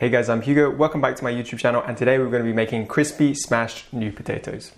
Hey guys, I'm Hugo. Welcome back to my YouTube channel, and today we're going to be making crispy smashed new potatoes.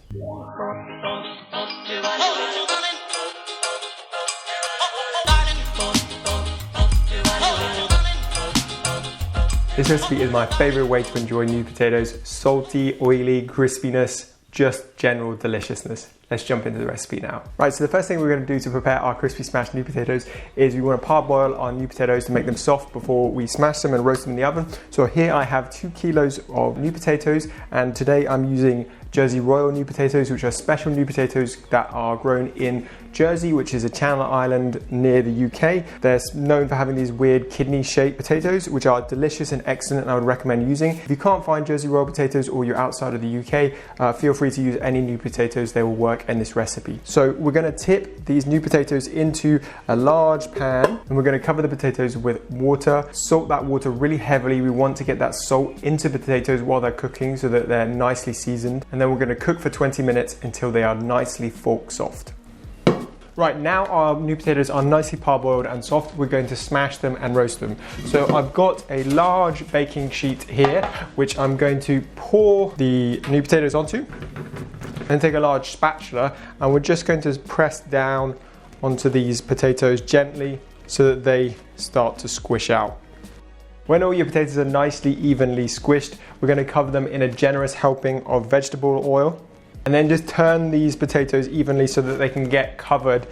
This recipe is my favorite way to enjoy new potatoes. Salty, oily, crispiness, just general deliciousness. Let's jump into the recipe now. Right, so the first thing we're going to do to prepare our crispy smashed new potatoes is we want to parboil our new potatoes to make them soft before we smash them and roast them in the oven. So here I have 2 kilos of new potatoes, and today I'm using Jersey Royal new potatoes, which are special new potatoes that are grown in Jersey, which is a channel island near the UK. They're known for having these weird kidney-shaped potatoes, which are delicious and excellent, and I would recommend using. If you can't find Jersey Royal potatoes or you're outside of the UK, feel free to use any new potatoes. They will work in this recipe. So we're going to tip these new potatoes into a large pan, and we're going to cover the potatoes with water. Salt that water really heavily. We want to get that salt into the potatoes while they're cooking so that they're nicely seasoned. And then we're going to cook for 20 minutes until they are nicely fork soft. Right, now our new potatoes are nicely parboiled and soft. We're going to smash them and roast them. So I've got a large baking sheet here, which I'm going to pour the new potatoes onto, and take a large spatula, and we're just going to press down onto these potatoes gently so that they start to squish out. When all your potatoes are nicely evenly squished, we're going to cover them in a generous helping of vegetable oil, and then just turn these potatoes evenly so that they can get covered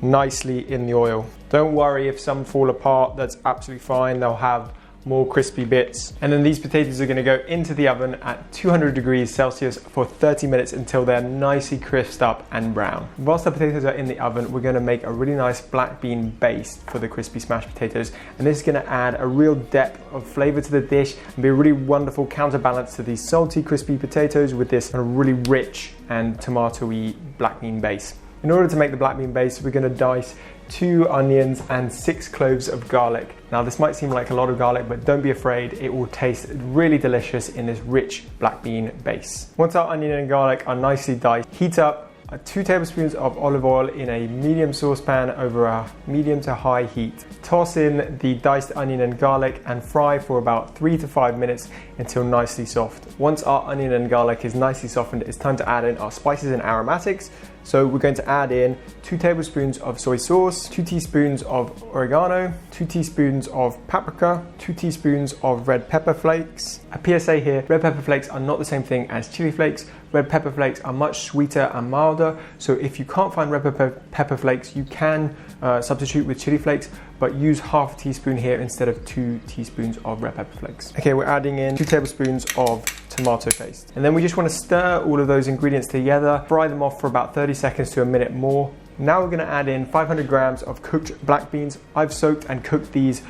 nicely in the oil. Don't worry if some fall apart, that's absolutely fine. They'll have more crispy bits. And then these potatoes are going to go into the oven at 200 degrees Celsius for 30 minutes until they're nicely crisped up and brown. Whilst the potatoes are in the oven, we're going to make a really nice black bean base for the crispy smashed potatoes, and this is going to add a real depth of flavor to the dish and be a really wonderful counterbalance to these salty crispy potatoes with this kind of really rich and tomatoey black bean base. In order to make the black bean base, we're going to dice 2 onions and 6 cloves of garlic. Now this might seem like a lot of garlic, but don't be afraid, it will taste really delicious in this rich black bean base. Once our onion and garlic are nicely diced, heat up 2 tablespoons of olive oil in a medium saucepan over a medium to high heat. Toss in the diced onion and garlic and fry for about 3 to 5 minutes until nicely soft. Once our onion and garlic is nicely softened, it's time to add in our spices and aromatics. So we're going to add in 2 tablespoons of soy sauce, 2 teaspoons of oregano, 2 teaspoons of paprika, 2 teaspoons of red pepper flakes. A PSA here, red pepper flakes are not the same thing as chili flakes. Red pepper flakes are much sweeter and milder, so if you can't find red pepper flakes, you can substitute with chili flakes, but use half a teaspoon here instead of 2 teaspoons of red pepper flakes. Okay, we're adding in 2 tablespoons of tomato paste. And then we just want to stir all of those ingredients together, fry them off for about 30 seconds to a minute more. Now we're going to add in 500 grams of cooked black beans. I've soaked and cooked these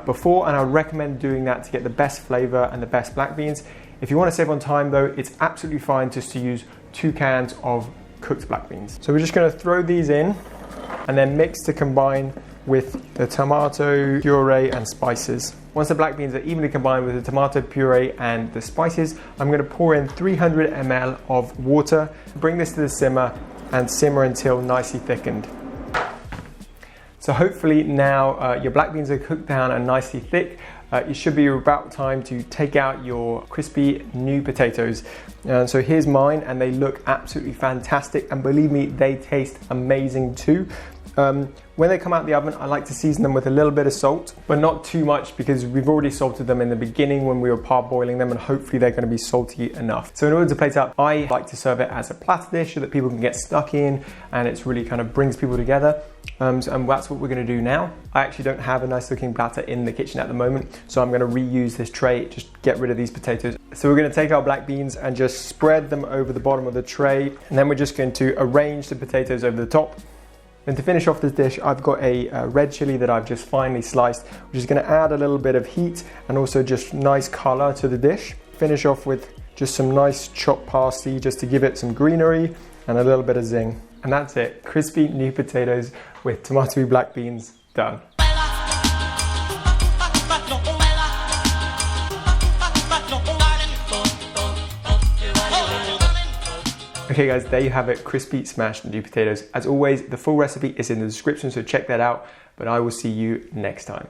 before, and I would recommend doing that to get the best flavor and the best black beans. If you want to save on time though, it's absolutely fine just to use 2 cans of cooked black beans. So we're just going to throw these in and then mix to combine with the tomato puree and spices. Once the black beans are evenly combined with the tomato puree and the spices, I'm going to pour in 300 ml of water, bring this to the simmer, and simmer until nicely thickened. So hopefully now your black beans are cooked down and nicely thick. It should be about time to take out your crispy new potatoes. So here's mine, and they look absolutely fantastic, and believe me, they taste amazing too. When they come out of the oven, I like to season them with a little bit of salt, but not too much because we've already salted them in the beginning when we were parboiling them, and hopefully they're going to be salty enough. So in order to plate up, I like to serve it as a platter dish so that people can get stuck in, and it's really kind of brings people together. And that's what we're going to do now. I actually don't have a nice looking platter in the kitchen at the moment, so I'm going to reuse this tray, just get rid of these potatoes. So we're going to take our black beans and just spread them over the bottom of the tray, and then we're just going to arrange the potatoes over the top. And to finish off this dish, I've got a red chili that I've just finely sliced, which is going to add a little bit of heat and also just nice color to the dish. Finish off with just some nice chopped parsley just to give it some greenery and a little bit of zing. And that's it, crispy new potatoes with tomatoey black beans done. Okay guys, there you have it, crispy smashed new potatoes. As always, the full recipe is in the description, so check that out, but I will see you next time.